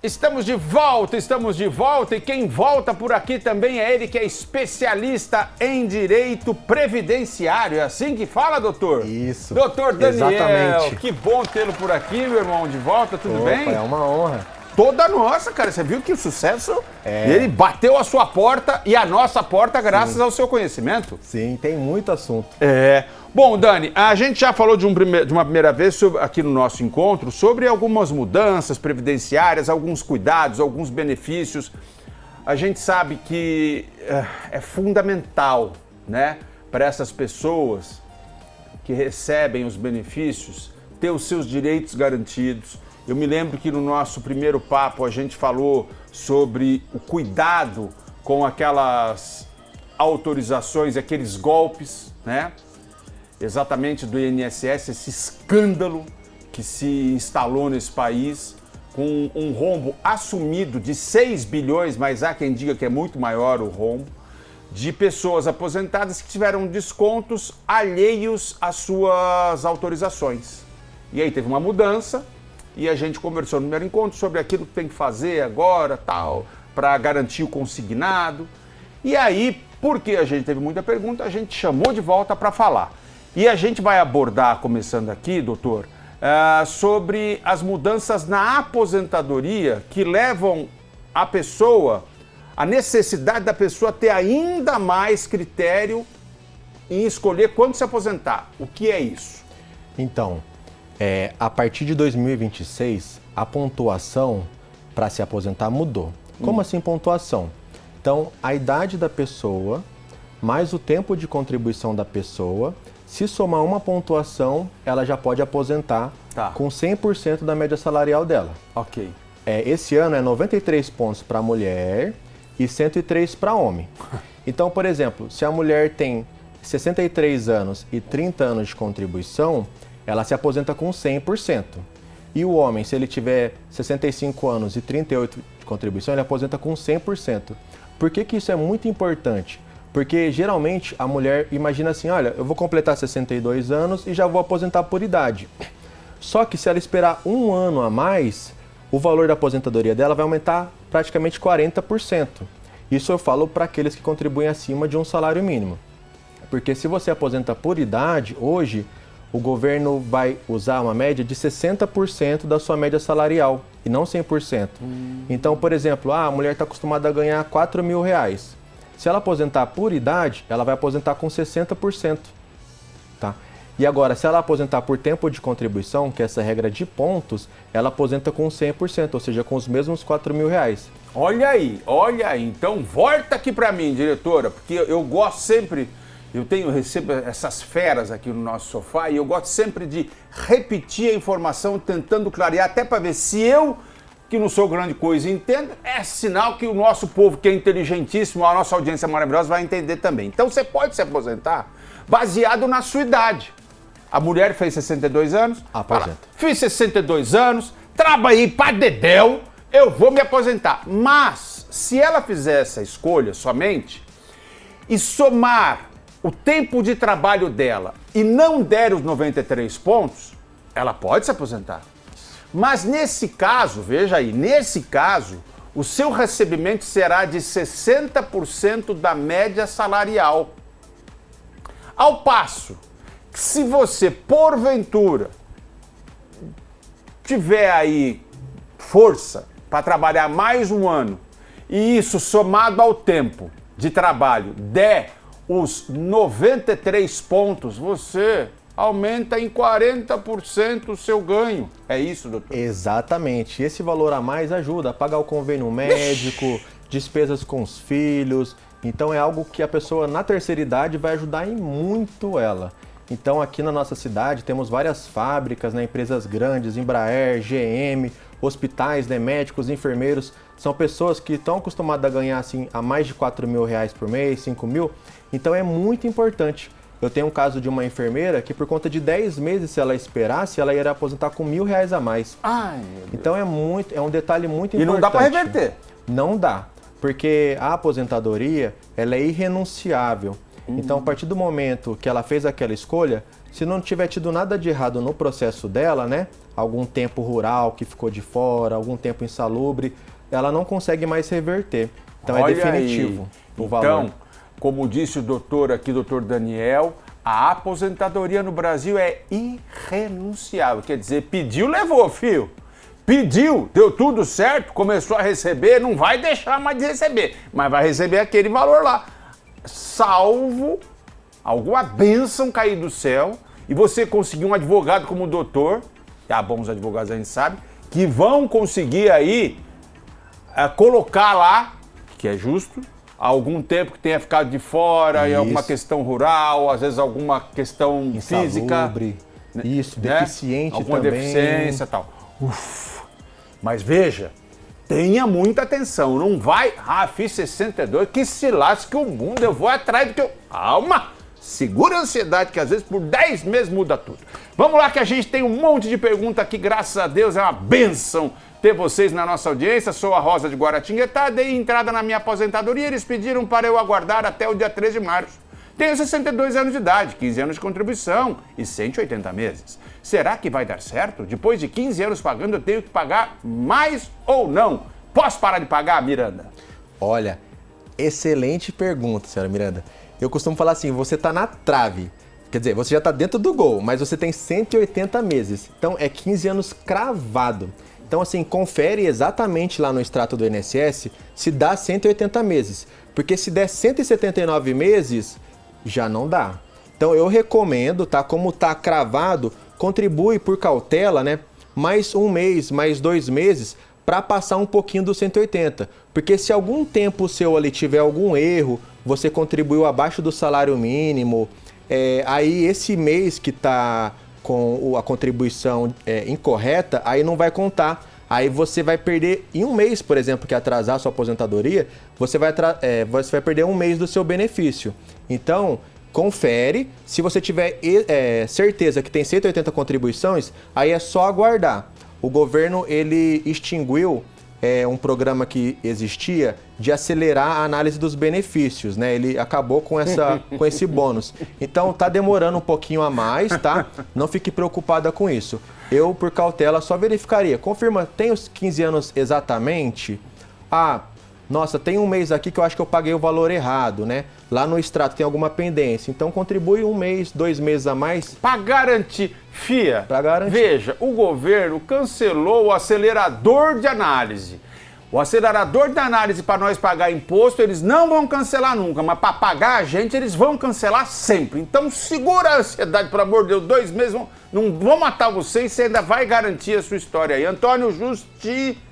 Estamos de volta e quem volta por aqui também é ele que é especialista em direito previdenciário. É assim que fala, doutor? Isso. Doutor Daniel, exatamente. Que bom tê-lo por aqui, meu irmão, de volta, tudo bem? É uma honra. Toda nossa, cara, você viu que o sucesso, ele bateu a sua porta e a nossa porta graças ao seu conhecimento. Sim, tem muito assunto. Bom, Dani, a gente já falou de uma primeira vez aqui no nosso encontro sobre algumas mudanças previdenciárias, alguns cuidados, alguns benefícios. A gente sabe que é fundamental, né, para essas pessoas que recebem os benefícios ter os seus direitos garantidos. Eu me lembro que no nosso primeiro papo a gente falou sobre o cuidado com aquelas autorizações, aqueles golpes, né? Exatamente do INSS, esse escândalo que se instalou nesse país, com um rombo assumido de 6 bilhões, mas há quem diga que é muito maior o rombo, de pessoas aposentadas que tiveram descontos alheios às suas autorizações. E aí teve uma mudança e a gente conversou no primeiro encontro sobre aquilo que tem que fazer agora, tal, para garantir o consignado. E aí, porque a gente teve muita pergunta, a gente chamou de volta para falar. E a gente vai abordar, começando aqui, doutor, sobre as mudanças na aposentadoria que levam a necessidade da pessoa ter ainda mais critério em escolher quando se aposentar. O que é isso? Então, a partir de 2026, a pontuação para se aposentar mudou. Como assim pontuação? Então, a idade da pessoa, mais o tempo de contribuição da pessoa, se somar uma pontuação, ela já pode aposentar com 100% da média salarial dela. Ok. Esse ano é 93 pontos para mulher e 103 para homem. Então, por exemplo, se a mulher tem 63 anos e 30 anos de contribuição, ela se aposenta com 100%. E o homem, se ele tiver 65 anos e 38 de contribuição, ele aposenta com 100%. Por que que isso é muito importante? Porque geralmente a mulher imagina assim, olha, eu vou completar 62 anos e já vou aposentar por idade. Só que se ela esperar um ano a mais, o valor da aposentadoria dela vai aumentar praticamente 40%. Isso eu falo para aqueles que contribuem acima de um salário mínimo. Porque se você aposenta por idade, hoje o governo vai usar uma média de 60% da sua média salarial e não 100%. Então, por exemplo, a mulher está acostumada a ganhar R$4.000. Se ela aposentar por idade, ela vai aposentar com 60%. Tá? E agora, se ela aposentar por tempo de contribuição, que é essa regra de pontos, ela aposenta com 100%, ou seja, com os mesmos R$4.000. Olha aí. Então, volta aqui para mim, diretora, porque eu gosto sempre... Eu recebo essas feras aqui no nosso sofá e eu gosto sempre de repetir a informação, tentando clarear, até para ver se eu, que não sou grande coisa, entendo, é sinal que o nosso povo, que é inteligentíssimo, a nossa audiência maravilhosa, vai entender também. Então você pode se aposentar baseado na sua idade. A mulher fez 62 anos, aposenta. Fiz 62 anos, trabalhei para dedéu, eu vou me aposentar. Mas, se ela fizer essa escolha somente e somar o tempo de trabalho dela e não der os 93 pontos, ela pode se aposentar. Mas nesse caso, veja aí, o seu recebimento será de 60% da média salarial. Ao passo que se você, porventura, tiver aí força para trabalhar mais um ano e isso somado ao tempo de trabalho der os 93 pontos, você aumenta em 40% o seu ganho. É isso, doutor? Exatamente. Esse valor a mais ajuda a pagar o convênio médico, despesas com os filhos. Então é algo que a pessoa na terceira idade vai ajudar em muito ela. Então aqui na nossa cidade temos várias fábricas, né, empresas grandes, Embraer, GM, hospitais, né, médicos, enfermeiros. São pessoas que estão acostumadas a ganhar assim, a mais de R$4.000 por mês, 5.000. Então é muito importante. Eu tenho um caso de uma enfermeira que por conta de 10 meses, se ela esperasse, ela ia aposentar com R$1.000 a mais. Ai, meu Deus. Então é um detalhe muito importante. E não dá para reverter. Não dá, porque a aposentadoria ela é irrenunciável. Então, a partir do momento que ela fez aquela escolha, se não tiver tido nada de errado no processo dela, né, algum tempo rural que ficou de fora, algum tempo insalubre, ela não consegue mais reverter. Então Olha é definitivo aí. o valor. Então, como disse o doutor aqui, doutor Daniel, a aposentadoria no Brasil é irrenunciável. Quer dizer, pediu, levou, filho. Pediu, deu tudo certo, começou a receber, não vai deixar mais de receber, mas vai receber aquele valor lá. Salvo alguma bênção cair do céu e você conseguir um advogado como o doutor, há bons advogados a gente sabe, que vão conseguir aí colocar lá, que é justo, algum tempo que tenha ficado de fora, em alguma questão rural, às vezes alguma questão insalubre, física. Isso, né? deficiente alguma também. Deficiência e tal. Mas veja, tenha muita atenção, não vai, fiz 62, que se lasque o mundo, eu vou atrás do que eu... Calma, segura a ansiedade, que às vezes por 10 meses muda tudo. Vamos lá que a gente tem um monte de pergunta aqui, graças a Deus, é uma bênção ter vocês na nossa audiência. Sou a Rosa de Guaratinguetá, dei entrada na minha aposentadoria, eles pediram para eu aguardar até o dia 13 de março. Tenho 62 anos de idade, 15 anos de contribuição e 180 meses. Será que vai dar certo? Depois de 15 anos pagando, eu tenho que pagar mais ou não? Posso parar de pagar, Miranda? Olha, excelente pergunta, senhora Miranda. Eu costumo falar assim, você está na trave. Quer dizer, você já está dentro do gol, mas você tem 180 meses. Então, é 15 anos cravado. Então, assim, confere exatamente lá no extrato do INSS se dá 180 meses. Porque se der 179 meses, já não dá. Então, eu recomendo, tá? Como tá cravado, contribui por cautela, né? Mais um mês, mais 2 meses, para passar um pouquinho do 180. Porque se algum tempo seu ali tiver algum erro, você contribuiu abaixo do salário mínimo, aí esse mês que tá com a contribuição incorreta, aí não vai contar. Aí você vai perder, em um mês, por exemplo, que atrasar a sua aposentadoria, você vai perder um mês do seu benefício. Então, confere. Se você tiver certeza que tem 180 contribuições, aí é só aguardar. O governo, ele extinguiu um programa que existia de acelerar a análise dos benefícios, né? Ele acabou com esse bônus. Então, tá demorando um pouquinho a mais, tá? Não fique preocupada com isso. Eu, por cautela, só verificaria. Confirma, tem os 15 anos exatamente? Nossa, tem um mês aqui que eu acho que eu paguei o valor errado, né? Lá no extrato tem alguma pendência. Então, contribui um mês, 2 meses a mais. Para garantir. Fia, pra garantir. Veja, o governo cancelou o acelerador de análise. O acelerador de análise para nós pagar imposto, eles não vão cancelar nunca, mas para pagar a gente, eles vão cancelar sempre. Então, segura a ansiedade, pelo amor de Deus, 2 meses, não vão matar você e você ainda vai garantir a sua história aí. Antônio Justiniano.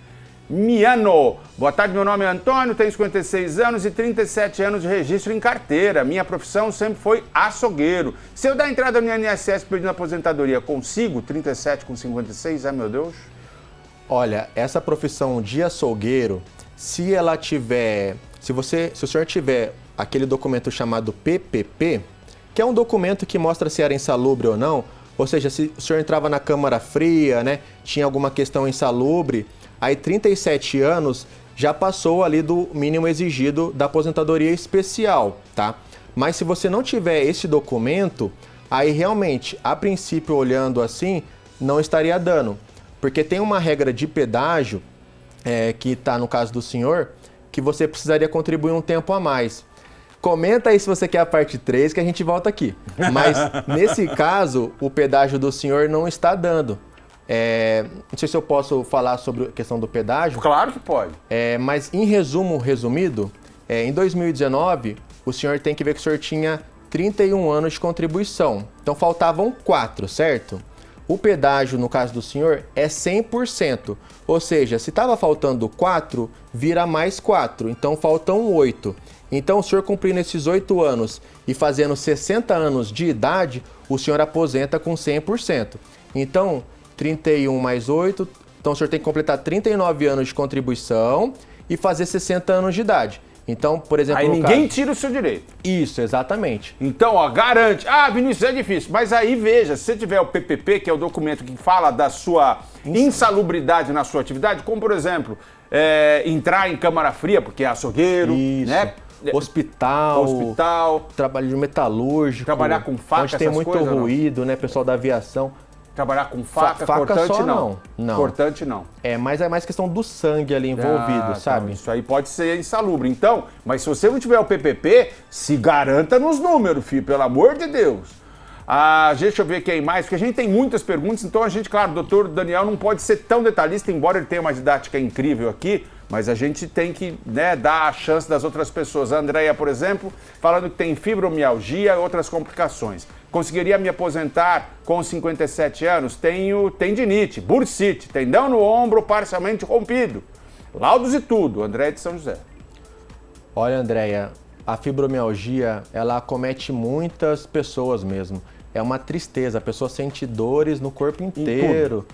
Boa tarde, meu nome é Antônio, tenho 56 anos e 37 anos de registro em carteira. Minha profissão sempre foi açougueiro. Se eu dar entrada no INSS pedindo aposentadoria, consigo 37 com 56? Meu Deus. Olha, essa profissão de açougueiro, se o senhor tiver aquele documento chamado PPP, que é um documento que mostra se era insalubre ou não, ou seja, se o senhor entrava na câmara fria, né, tinha alguma questão insalubre, aí 37 anos já passou ali do mínimo exigido da aposentadoria especial, tá? Mas se você não tiver esse documento, aí realmente, a princípio, olhando assim, não estaria dando. Porque tem uma regra de pedágio, que está no caso do senhor, que você precisaria contribuir um tempo a mais. Comenta aí se você quer a parte 3, que a gente volta aqui. Mas, nesse caso, o pedágio do senhor não está dando. Não sei se eu posso falar sobre a questão do pedágio. Claro que pode. Mas, em resumido, em 2019, o senhor tem que ver que o senhor tinha 31 anos de contribuição. Então, faltavam 4, certo? O pedágio, no caso do senhor, é 100%. Ou seja, se estava faltando 4, vira mais 4. Então, faltam 8. Então, o senhor cumprindo esses 8 anos e fazendo 60 anos de idade, o senhor aposenta com 100%. Então, 31 mais 8, então o senhor tem que completar 39 anos de contribuição e fazer 60 anos de idade. Então, por exemplo... Aí ninguém tira o seu direito. Isso, exatamente. Então, garante. Vinícius, é difícil. Mas aí, veja, se você tiver o PPP, que é o documento que fala da sua insalubridade na sua atividade, como, por exemplo, entrar em câmara fria, porque é açougueiro, né? Hospital, trabalho de metalúrgico, trabalhar com faca, onde tem muito ruído, né? Pessoal da aviação. Trabalhar com faca, Faca cortante só não. não. Cortante não. Mas é mais questão do sangue ali envolvido, sabe? Então, isso aí pode ser insalubre. Então, mas se você não tiver o PPP, se garanta nos números, filho, pelo amor de Deus. Deixa eu ver quem mais, porque a gente tem muitas perguntas, então a gente, claro, o doutor Daniel não pode ser tão detalhista, embora ele tenha uma didática incrível aqui, mas a gente tem que, né, dar a chance das outras pessoas. A Andréia, por exemplo, falando que tem fibromialgia e outras complicações. Conseguiria me aposentar com 57 anos? Tenho tendinite, bursite, tendão no ombro parcialmente rompido. Laudos e tudo. Andréia de São José. Olha, Andréia, a fibromialgia, ela acomete muitas pessoas mesmo. É uma tristeza, a pessoa sente dores no corpo inteiro.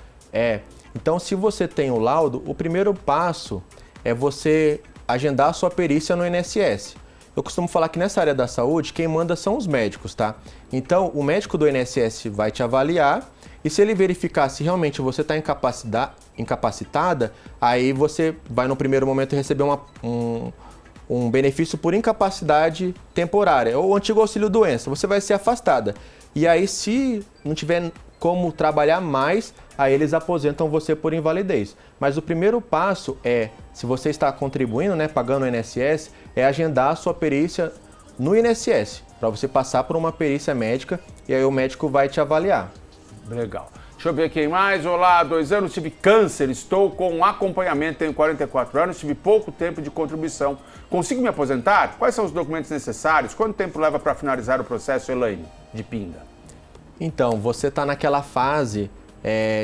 Então, se você tem o laudo, o primeiro passo é você agendar a sua perícia no INSS. Eu costumo falar que nessa área da saúde, quem manda são os médicos, tá? Então, o médico do INSS vai te avaliar e se ele verificar se realmente você está incapacitada, aí você vai no primeiro momento receber um benefício por incapacidade temporária, ou o antigo auxílio-doença, você vai ser afastada. E aí, se não tiver como trabalhar mais, aí eles aposentam você por invalidez. Mas o primeiro passo é, se você está contribuindo, né, pagando o INSS, é agendar a sua perícia no INSS, para você passar por uma perícia médica e aí o médico vai te avaliar. Legal. Deixa eu ver quem mais. Olá, 2 anos, tive câncer, estou com acompanhamento, tenho 44 anos, tive pouco tempo de contribuição. Consigo me aposentar? Quais são os documentos necessários? Quanto tempo leva para finalizar o processo, Elaine, de Pinda? Então, você está naquela fase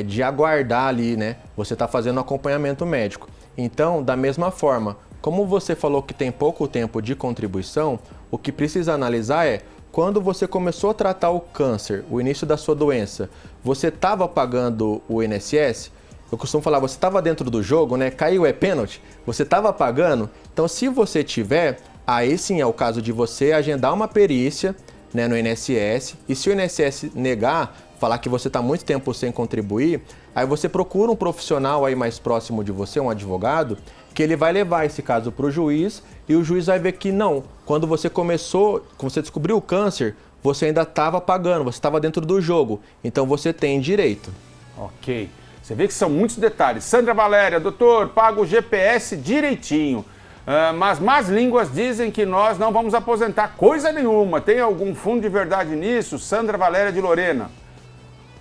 de aguardar ali, né? Você está fazendo acompanhamento médico. Então, da mesma forma, como você falou que tem pouco tempo de contribuição, o que precisa analisar é quando você começou a tratar o câncer, o início da sua doença, você estava pagando o INSS? Eu costumo falar, você estava dentro do jogo, né? Caiu é pênalti, você estava pagando? Então, se você tiver, aí sim é o caso de você agendar uma perícia, né, no INSS, e se o INSS negar, falar que você está muito tempo sem contribuir, aí você procura um profissional aí mais próximo de você, um advogado, que ele vai levar esse caso para o juiz e o juiz vai ver que não, quando você descobriu o câncer, você ainda estava pagando, você estava dentro do jogo, então você tem direito. Ok. Você vê que são muitos detalhes. Sandra Valéria, doutor, pago o GPS direitinho. Mas más línguas dizem que nós não vamos aposentar coisa nenhuma. Tem algum fundo de verdade nisso? Sandra Valéria de Lorena.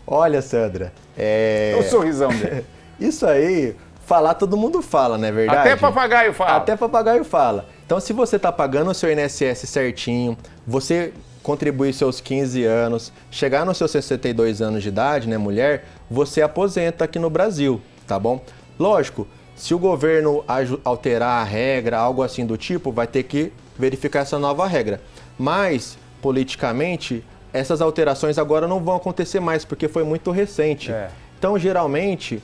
Olha, Sandra, É o sorrisão dele. Isso aí, falar todo mundo fala, não é verdade? Até papagaio fala. Até papagaio fala. Então, se você está pagando o seu INSS certinho, você contribuir seus 15 anos, chegar nos seus 62 anos de idade, né, mulher, você aposenta aqui no Brasil, tá bom? Lógico, se o governo alterar a regra, algo assim do tipo, vai ter que verificar essa nova regra. Mas, politicamente, essas alterações agora não vão acontecer mais, porque foi muito recente. Então, geralmente,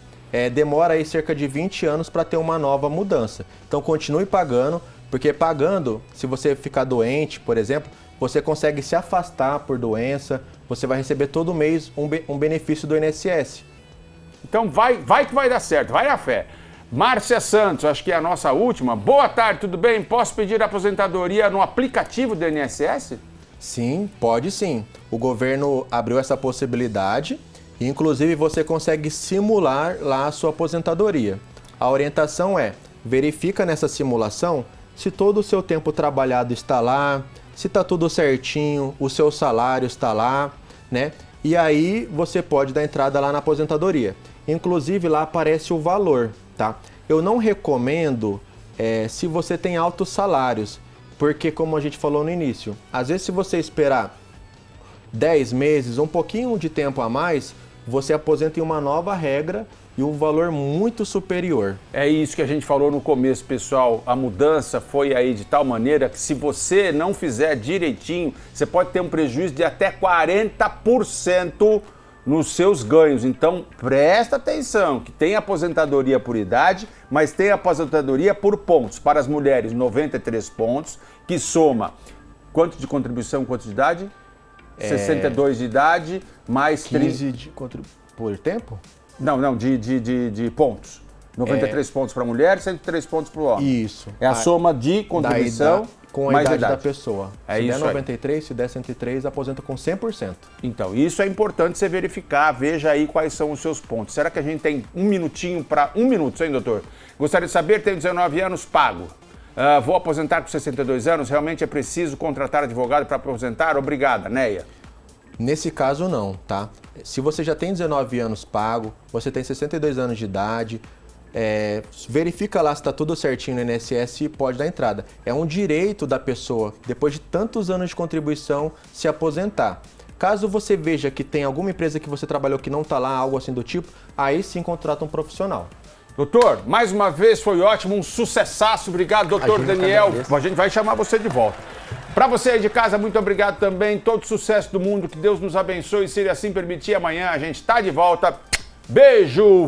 demora aí cerca de 20 anos para ter uma nova mudança. Então, continue pagando, porque pagando, se você ficar doente, por exemplo, você consegue se afastar por doença, você vai receber todo mês um benefício do INSS. Então, vai que vai dar certo, vai na fé. Márcia Santos, acho que é a nossa última. Boa tarde, tudo bem? Posso pedir aposentadoria no aplicativo do INSS? Sim, pode sim. O governo abriu essa possibilidade e, inclusive, você consegue simular lá a sua aposentadoria. A orientação é, verifica nessa simulação se todo o seu tempo trabalhado está lá, se está tudo certinho, o seu salário está lá, né? E aí você pode dar entrada lá na aposentadoria. Inclusive, lá aparece o valor, tá? Eu não recomendo se você tem altos salários, porque como a gente falou no início, às vezes se você esperar 10 meses, um pouquinho de tempo a mais, você aposenta em uma nova regra e um valor muito superior. É isso que a gente falou no começo, pessoal. A mudança foi aí de tal maneira que se você não fizer direitinho, você pode ter um prejuízo de até 40% nos seus ganhos. Então, presta atenção, que tem aposentadoria por idade, mas tem aposentadoria por pontos. Para as mulheres, 93 pontos, que soma quanto de contribuição, quanto de idade? 62 de idade, mais 15 por tempo? Não, de pontos. 93 pontos para a mulher, 103 pontos para o homem. Isso. É a soma de contribuição. com a Mais idade idade. da pessoa. É se isso der aí. 93, se der 103, aposenta com 100%. Então, isso é importante você verificar, veja aí quais são os seus pontos. Será que a gente tem um minutinho para... 1 minuto, hein, doutor? Gostaria de saber, tenho 19 anos, pago. Vou aposentar com 62 anos, realmente é preciso contratar advogado para aposentar? Obrigada, Neia. Nesse caso, não, tá? Se você já tem 19 anos pago, você tem 62 anos de idade, verifica lá se está tudo certinho no INSS e pode dar entrada. É um direito da pessoa, depois de tantos anos de contribuição, se aposentar. Caso você veja que tem alguma empresa que você trabalhou que não está lá, algo assim do tipo, aí sim contrata um profissional. Doutor, mais uma vez foi ótimo, um sucessaço. Obrigado, doutor Daniel. A gente vai chamar você de volta. Para você aí de casa, muito obrigado também. Todo sucesso do mundo, que Deus nos abençoe. Se ele assim permitir, amanhã a gente está de volta. Beijo!